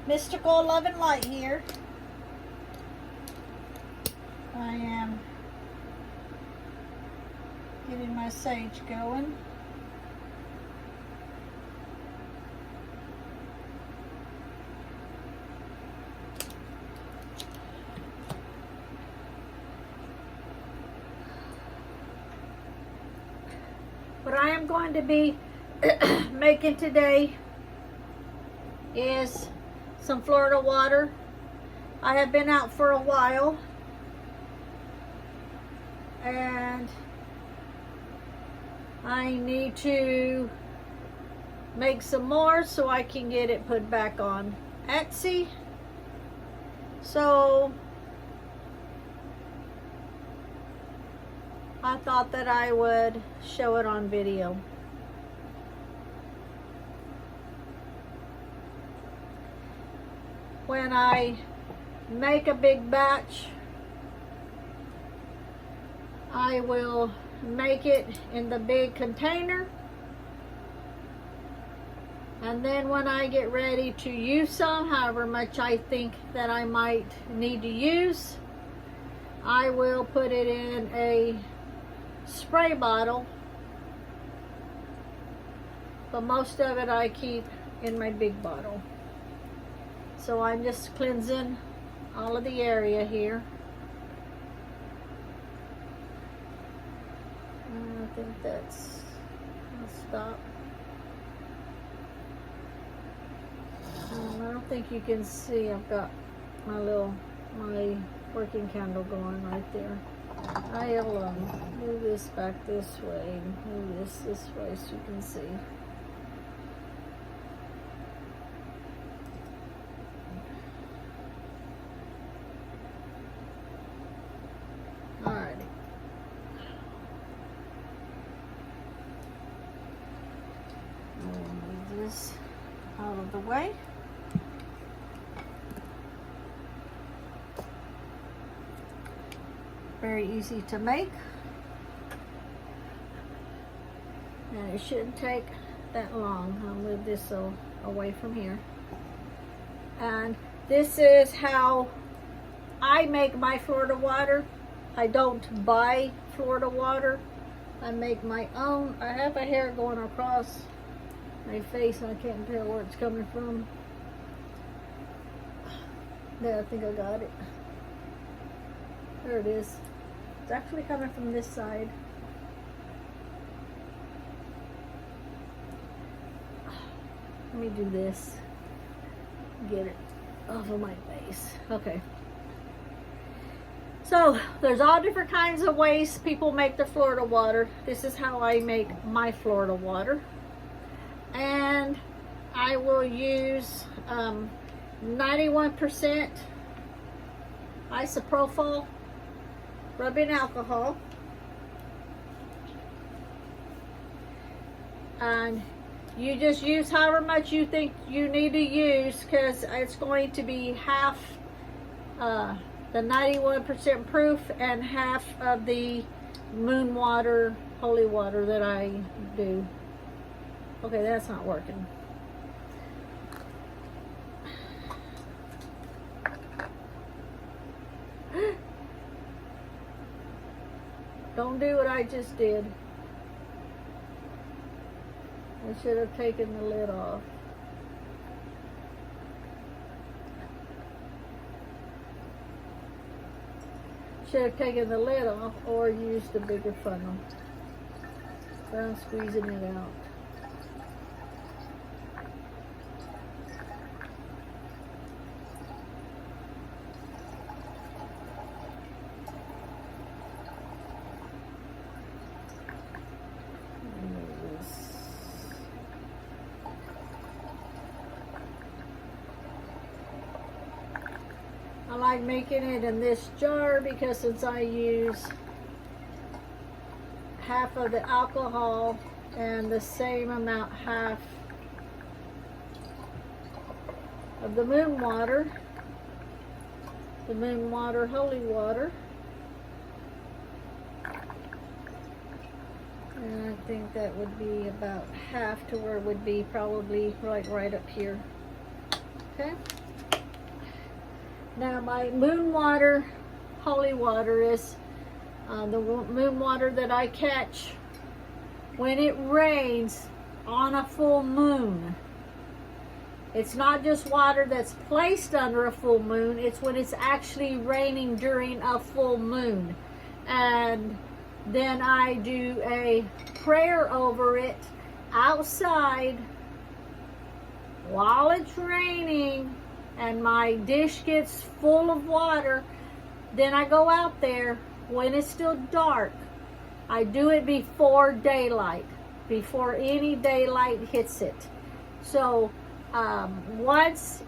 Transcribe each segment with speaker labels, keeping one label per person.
Speaker 1: Mystical Love and Light here. I am getting my sage going. What I am going to be making today is some Florida water. I have been out for a while and I need to make some more so I can get it put back on Etsy. So I thought that I would show it on video. When I make a big batch, I will make it in the big container, and then when I get ready to use some, however much I think that I might need to use, I will put it in a spray bottle, but most of it I keep in my big bottle. So I'm just cleansing all of the area here. I think that's, I'll stop. I don't think you can see, I've got my working candle going right there. I'll move this back this way, move this way so you can see. Alrighty. I'll move this out of the way. Very easy to make, and it shouldn't take that long. I'll move this away from here. And this is how I make my Florida water. I don't buy Florida water. I make my own. I have a hair going across my face and I can't tell where it's coming from. There, I think I got it. There it is. It's actually coming from this side. Let me do this. Get it off of my face. Okay. So, there's all different kinds of ways people make their Florida water. This is how I make my Florida water. And I will use 91% isopropyl rubbing alcohol, and you just use however much you think you need to use, because it's going to be half the 91% proof and half of the moon water, holy water that I do. Okay, that's not working. Don't do what I just did. I should have taken the lid off. Should have taken the lid off or used the bigger funnel. But I'm squeezing it out. I like making it in this jar because since I use half of the alcohol and the same amount, half of the moon water, holy water, and I think that would be about half to where it would be probably right up here. Okay. Now my moon water, holy water, is the moon water that I catch when it rains on a full moon. It's not just water that's placed under a full moon, it's when it's actually raining during a full moon. And then I do a prayer over it outside while it's raining and my dish gets full of water. Then I go out there when it's still dark. I do it before daylight, before any daylight hits it. So once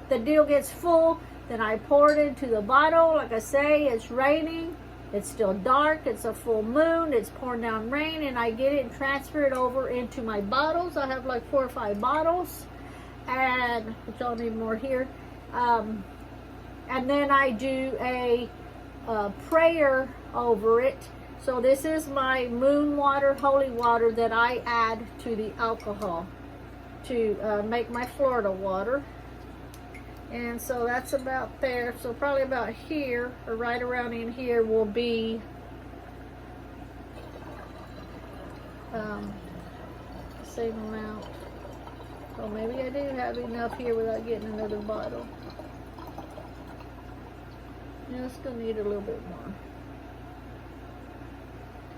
Speaker 1: the deal gets full, then I pour it into the bottle. Like I say, it's raining, it's still dark, it's a full moon, it's pouring down rain, and I get it and transfer it over into my bottles. I have like 4 or 5 bottles, and which I'll need more here. And then I do a prayer over it. So this is my moon water, holy water that I add to the alcohol to make my Florida water. And so that's about there. So probably about here, or right around in here, will be same amount. So maybe I do have enough here without getting another bottle. Yeah, it's gonna need a little bit more.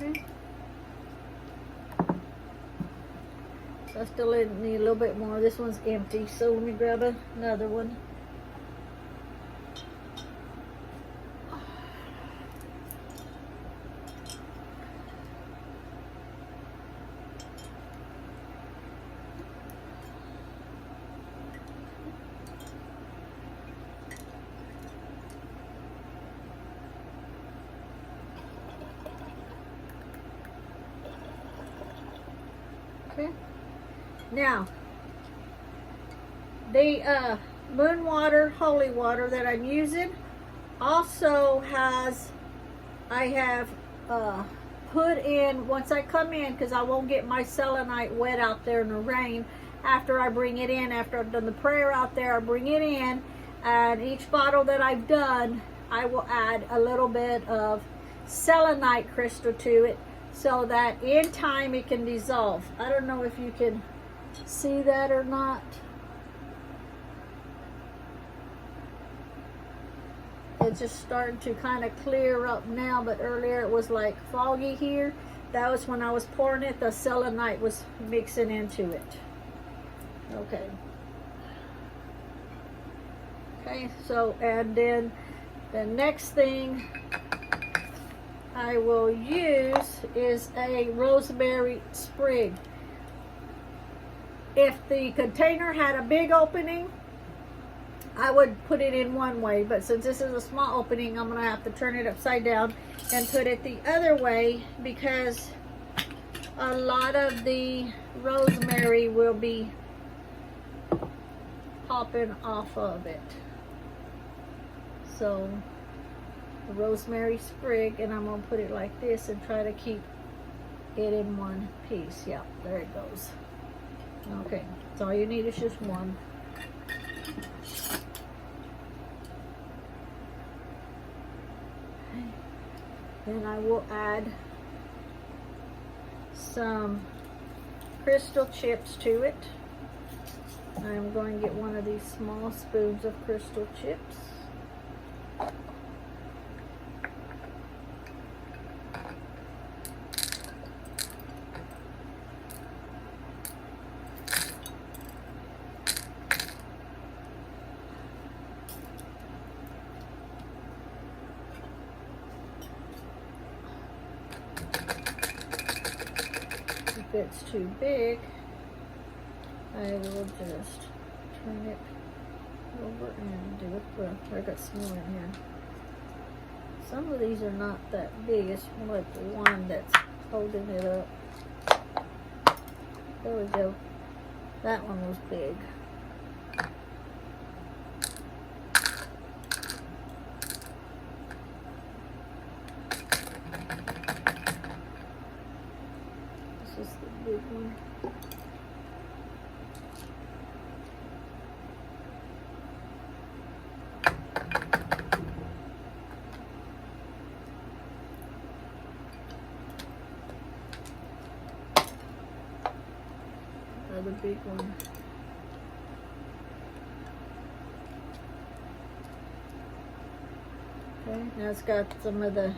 Speaker 1: Okay. So I still need a little bit more. This one's empty, so let me grab another one. Okay. Now, the moon water, holy water that I'm using also has, I have put in, once I come in, because I won't get my selenite wet out there in the rain, after I bring it in, after I've done the prayer out there, I bring it in, and each bottle that I've done, I will add a little bit of selenite crystal to it, so that in time it can dissolve. I don't know if you can see that or not. It's just starting to kind of clear up now, but earlier it was like foggy here. That was when I was pouring it, the selenite was mixing into it. Okay. Okay, so, and then the next thing I will use is a rosemary sprig. If the container had a big opening, I would put it in one way, but since this is a small opening, I'm going to have to turn it upside down and put it the other way, because a lot of the rosemary will be popping off of it. So the rosemary sprig, and I'm going to put it like this and try to keep it in one piece. Yeah, there it goes. Okay, so all you need is just one. Okay. Then I will add some crystal chips to it. I'm going to get one of these small spoons of crystal chips. If it's too big, I will just turn it over and do it. Well, I got some more in here. Some of these are not that big. It's like the one that's holding it up. There we go. That one was big. This is the big one. big one. Okay, now it's got some of the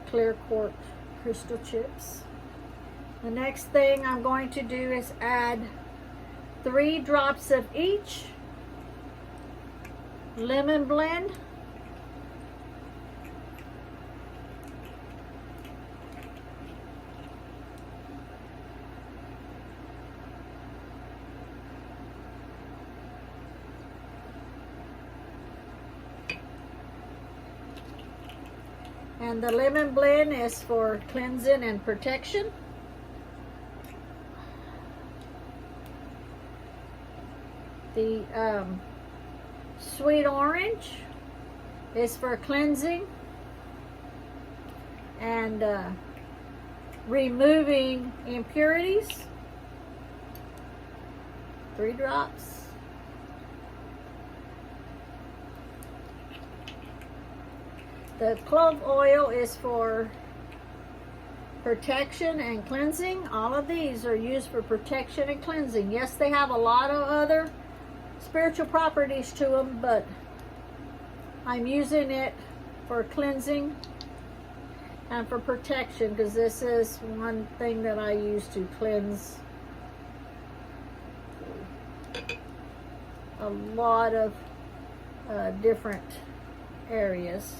Speaker 1: clear quartz crystal chips. The next thing I'm going to do is add 3 drops of each lemon blend. And the lemon blend is for cleansing and protection. The sweet orange is for cleansing and removing impurities. 3 drops. The clove oil is for protection and cleansing. All of these are used for protection and cleansing. Yes, they have a lot of other spiritual properties to them, but I'm using it for cleansing and for protection because this is one thing that I use to cleanse a lot of different areas.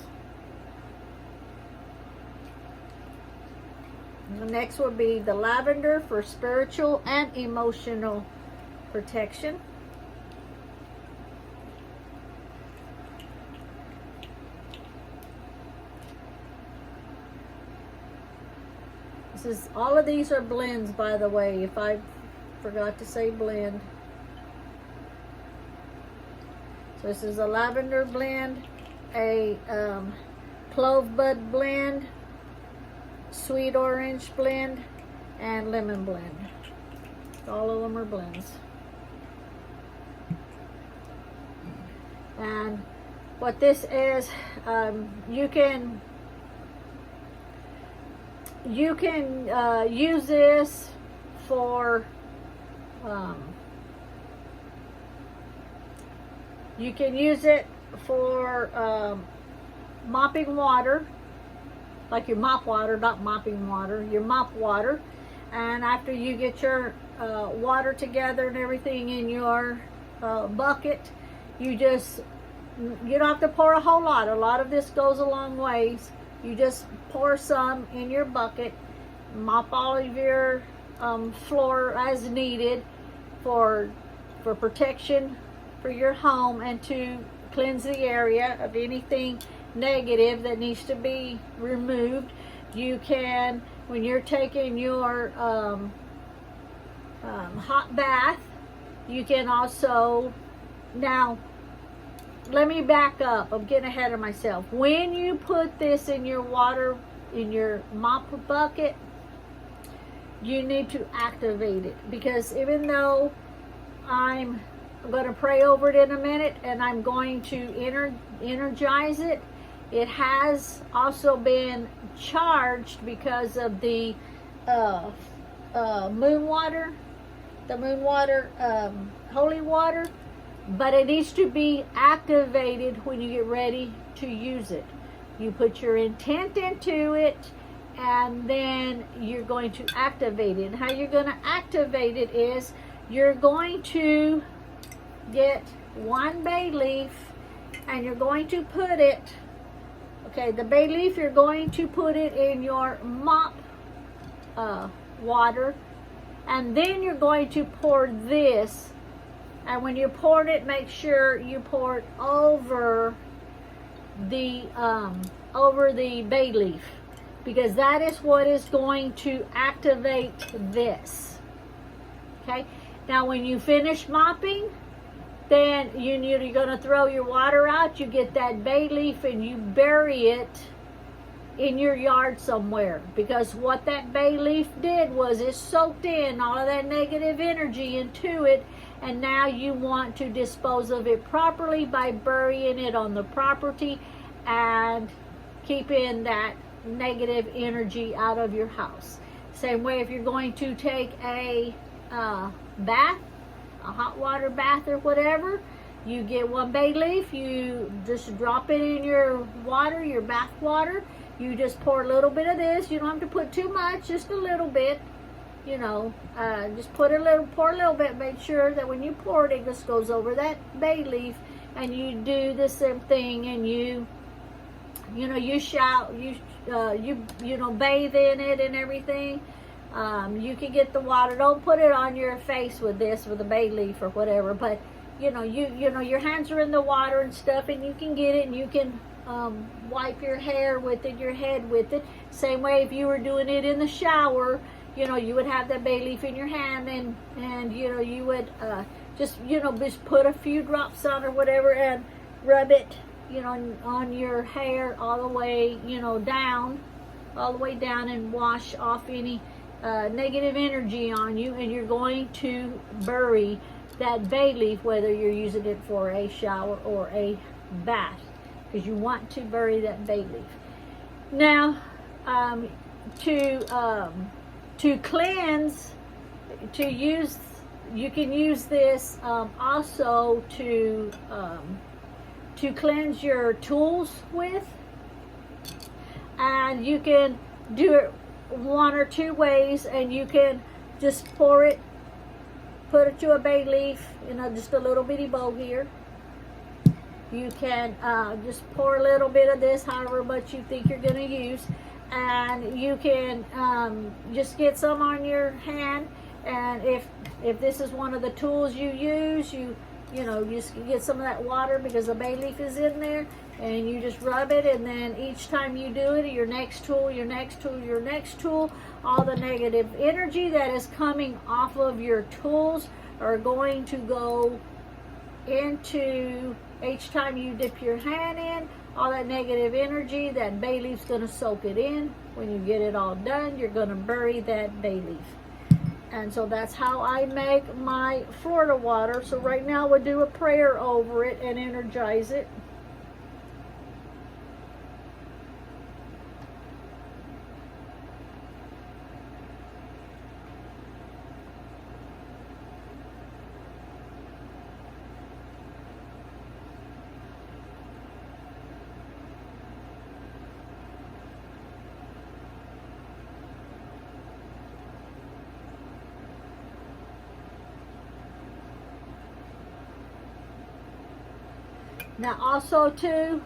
Speaker 1: The next will be the lavender for spiritual and emotional protection. All of these are blends, by the way, if I forgot to say blend. So this is a lavender blend, a clove bud blend, sweet orange blend, and lemon blend. All of them are blends. And what this is, you can use this for you can use it for mopping water, like your mop water, not mopping water, your mop water. And after you get your water together and everything in your bucket, you don't have to pour a whole lot. A lot of this goes a long ways. You just pour some in your bucket, mop all of your floor as needed for protection for your home and to cleanse the area of anything negative that needs to be removed. You can, when you're taking your hot bath, you can also, now let me back up, I'm getting ahead of myself. When you put this in your water, in your mop bucket, you need to activate it, because even though I'm going to pray over it in a minute and I'm going to energize it, it has also been charged because of the moon water, holy water, but it needs to be activated when you get ready to use it. You put your intent into it, and then you're going to activate it. And how you're going to activate it is you're going to get 1 bay leaf, and you're going to put it, okay, the bay leaf, you're going to put it in your mop water, and then you're going to pour this. And when you pour it, make sure you pour it over the bay leaf, because that is what is going to activate this. Okay. Now, when you finish mopping, then you're going to throw your water out. You get that bay leaf and you bury it in your yard somewhere, because what that bay leaf did was it soaked in all of that negative energy into it. And now you want to dispose of it properly by burying it on the property and keeping that negative energy out of your house. Same way, if you're going to take a bath, a hot water bath or whatever, you get 1 bay leaf, you just drop it in your water, your bath water. You just pour a little bit of this. You don't have to put too much, just a little bit. You know, just pour a little bit. Make sure that when you pour it, it just goes over that bay leaf. And you do the same thing, and you know, you bathe in it and everything. You can get the water. Don't put it on your face with a bay leaf or whatever. But you know, your hands are in the water and stuff, and you can get it, and you can wipe your hair with it, your head with it. Same way if you were doing it in the shower, you know, you would have that bay leaf in your hand, and you know, you would just put a few drops on or whatever, and rub it, you know, on your hair all the way, you know, down, and wash off any negative energy on you. And you're going to bury that bay leaf, whether you're using it for a shower or a bath, because you want to bury that bay leaf. Now, to cleanse, you can use this also to cleanse your tools with, and you can do it 1 or 2 ways. And you can just pour it, put it to a bay leaf, you know, just a little bitty bowl here. You can just pour a little bit of this, however much you think you're going to use, and you can just get some on your hand. And if this is one of the tools you use, you know, just get some of that water, because the bay leaf is in there, and you just rub it. And then each time you do it, your next tool, your next tool, your next tool, all the negative energy that is coming off of your tools are going to go into, each time you dip your hand in, all that negative energy, that bay leaf's going to soak it in. When you get it all done, you're going to bury that bay leaf. And so that's how I make my Florida water. So right now we'll do a prayer over it and energize it. Now also too,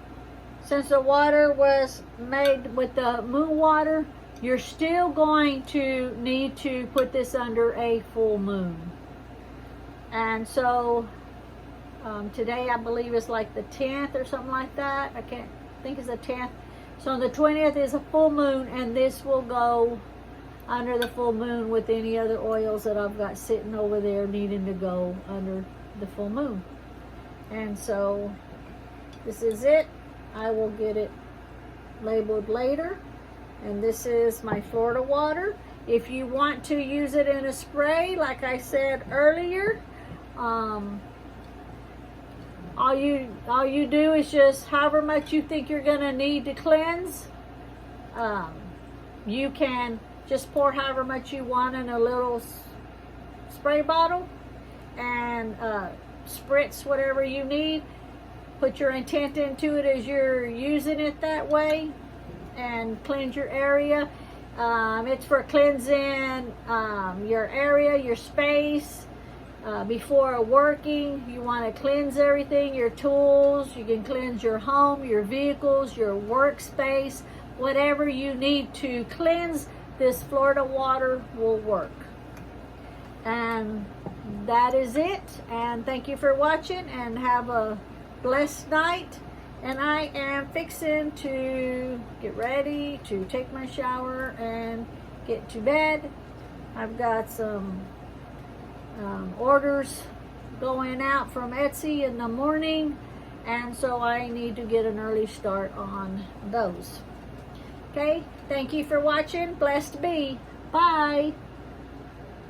Speaker 1: since the water was made with the moon water, you're still going to need to put this under a full moon. And so today I believe is like the 10th or something like that. I can't think it's the 10th. So the 20th is a full moon, and this will go under the full moon with any other oils that I've got sitting over there needing to go under the full moon. And so this is it. I will get it labeled later. And this is my Florida water. If you want to use it in a spray, like I said earlier, all you do is just however much you think you're going to need to cleanse. You can just pour however much you want in a little spray bottle, and spritz whatever you need. Put your intent into it as you're using it that way, and cleanse your area. It's for cleansing your area, your space. Before working, you want to cleanse everything, your tools. You can cleanse your home, your vehicles, your workspace. Whatever you need to cleanse, this Florida water will work. And that is it. And thank you for watching, and have a blessed night. And I am fixing to get ready to take my shower and get to bed. I've got some orders going out from Etsy in the morning, and so I need to get an early start on those. Okay, thank you for watching. Blessed be. Bye.